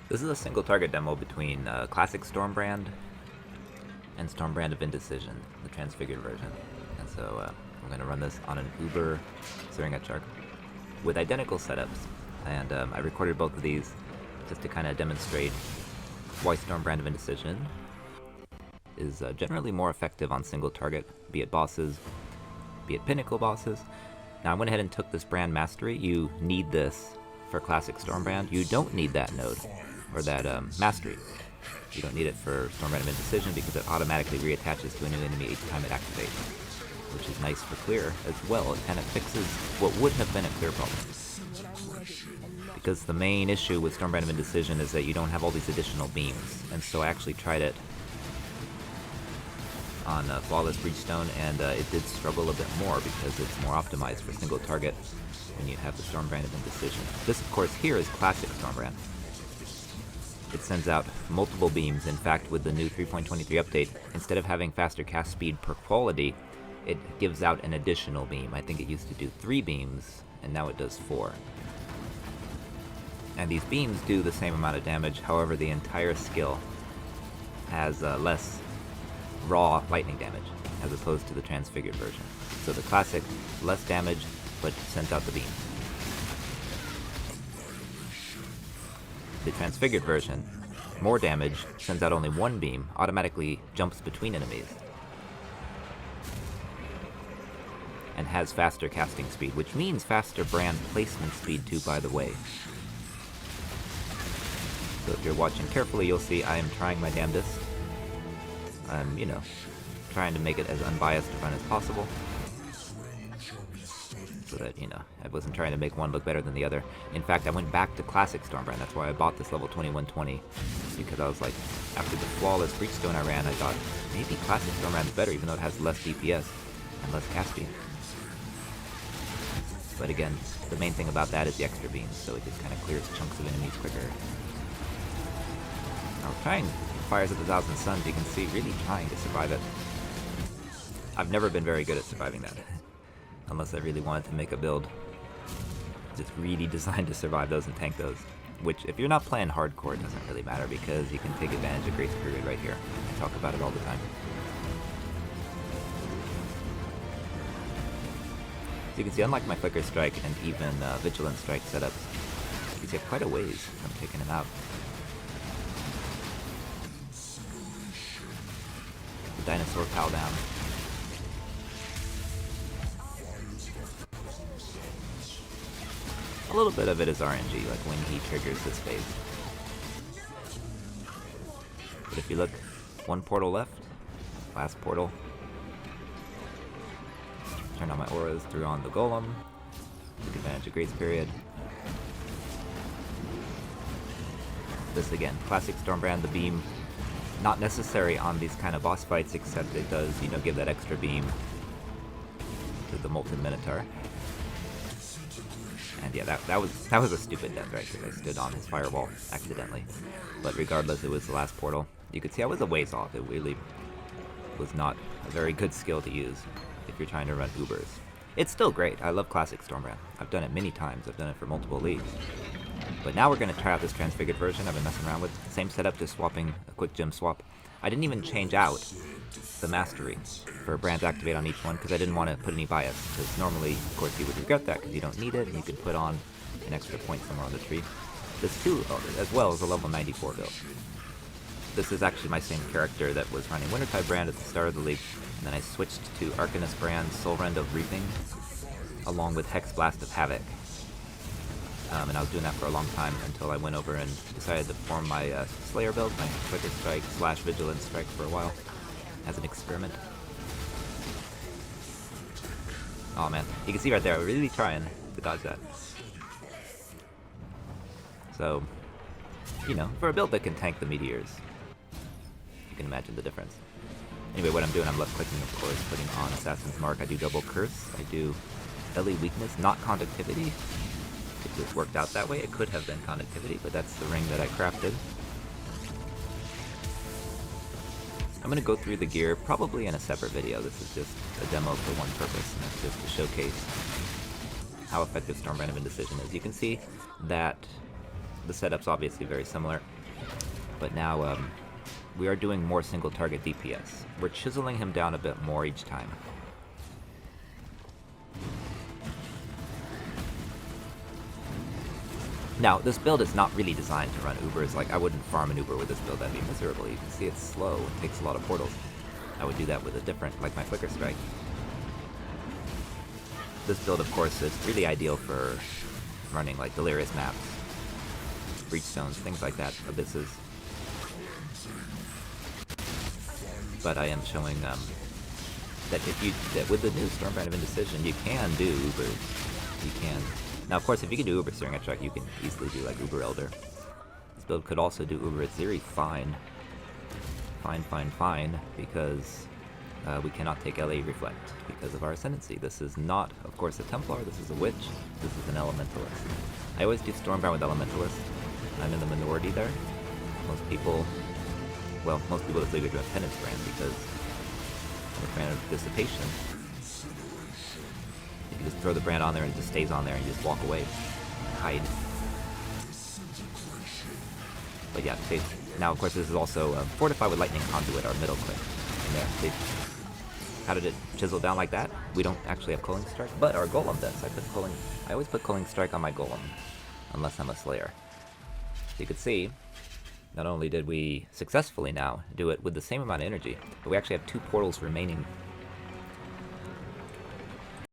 This is a single target demo between classic Storm Brand and Storm Brand of Indecision, the transfigured version. And so I'm going to run this on an Uber Searing Exarch with identical setups. And I recorded both of these just to kind of demonstrate why Storm Brand of Indecision is generally more effective on single target, be it bosses, be it Pinnacle bosses. Now I went ahead and took this brand mastery. You need this for classic Storm Brand. You don't need that node, or that mastery. You don't need it for Storm Brand of Indecision because it automatically reattaches to a new enemy each time it activates, which is nice for clear as well. It kind of fixes what would have been a clear problem. Because the main issue with Storm Brand of Indecision is that you don't have all these additional beams, and so I actually tried it on Flawless Breachstone, and it did struggle a bit more because it's more optimized for single target when you have the Storm Brand of Indecision. This, of course, here is classic Storm Brand. It sends out multiple beams. In fact, with the new 3.23 update, instead of having faster cast speed per quality, it gives out an additional beam. I think it used to do 3 beams, and now it does 4. And these beams do the same amount of damage, however the entire skill has less raw lightning damage, as opposed to the transfigured version. So the classic, less damage, but sends out the beam. The transfigured version, more damage, sends out only 1 beam, automatically jumps between enemies, and has faster casting speed, which means faster brand placement speed too, by the way. So if you're watching carefully, you'll see I am trying my damnedest. I'm, trying to make it as unbiased a run as possible, so that, I wasn't trying to make one look better than the other. In fact, I went back to classic Storm Brand. That's why I bought this level 2120, because I was like, after the flawless Breachstone I ran, I thought, maybe classic Storm Brand is better, even though it has less DPS and less cast speed. But again, the main thing about that is the extra beams, so it just kind of clears chunks of enemies quicker. I was trying Fires of the Thousand Suns, you can see, really trying to survive it. I've never been very good at surviving that, unless I really wanted to make a build just really designed to survive those and tank those. Which, if you're not playing hardcore, it doesn't really matter, because you can take advantage of Grace Period right here. I talk about it all the time. So you can see, unlike my Flicker Strike and even Vigilant Strike setups, you can see quite a ways from taking him out. The Dinosaur Pal down. A little bit of it is RNG, like when he triggers this phase. But if you look, 1 portal left, last portal. Turn on my auras, threw on the Golem, took advantage of Grace Period. This again, classic Storm Brand, the beam, not necessary on these kind of boss fights, except it does, give that extra beam to the Molten Minotaur. And yeah, that was a stupid death, right? Because I stood on his firewall accidentally. But regardless, it was the last portal. You could see I was a ways off. It really was not a very good skill to use if you're trying to run Ubers. It's still great. I love classic Storm Brand. I've done it many times. I've done it for multiple leagues. But now we're going to try out this transfigured version I've been messing around with. Same setup, just swapping a quick gem swap. I didn't even change out the mastery for brands activate on each one, because I didn't want to put any bias, because normally, of course, you would regret that because you don't need it, and you could put on an extra point somewhere on the tree. This too, as well, is a level 94 build. This is actually my same character that was running Wintertide Brand at the start of the league, and then I switched to Arcanist Brand, Soul Rend of Reaping, along with Hex Blast of Havoc. And I was doing that for a long time until I went over and decided to form my Slayer build, my Flicker Strike / Vigilant Strike for a while, as an experiment. Oh man, you can see right there, I'm really trying to dodge that. So, for a build that can tank the meteors, you can imagine the difference. Anyway, what I'm doing, I'm left clicking, of course, putting on Assassin's Mark. I do double Curse, I do LE Weakness, not Conductivity. It just worked out that way. It could have been Conductivity, but that's the ring that I crafted. I'm going to go through the gear probably in a separate video. This is just a demo for one purpose, and that's just to showcase how effective Storm Brand of Indecision is. You can see that the setup's obviously very similar, but now we are doing more single target DPS. We're chiseling him down a bit more each time. Now, this build is not really designed to run Ubers. Like, I wouldn't farm an Uber with this build. That'd be miserable. You can see it's slow. It takes a lot of portals. I would do that with a different, like my Flicker Strike. This build, of course, is really ideal for running, like, Delirious maps, Breachstones, things like that, Abysses. But I am showing that that with the new Storm Brand of Indecision, you can do Ubers. You can. Now, of course, if you can do Uber Searing Exarch, you can easily do, like, Uber Elder. This build could also do Uber Aziri fine. Fine, because we cannot take LA Reflect because of our Ascendancy. This is not, of course, a Templar, this is a Witch, this is an Elementalist. I always do Storm Brand with Elementalist. I'm in the minority there. Most people just leave it to a Penance Brand because I'm a fan of Dissipation. You can just throw the brand on there and it just stays on there and you just walk away. Hide. But yeah, now of course this is also Fortify with Lightning Conduit, our middle click. And there, how did it chisel down like that? We don't actually have Culling Strike, but our Golem does. I always put Culling Strike on my Golem, unless I'm a Slayer. So you could see, not only did we successfully now do it with the same amount of energy, but we actually have 2 portals remaining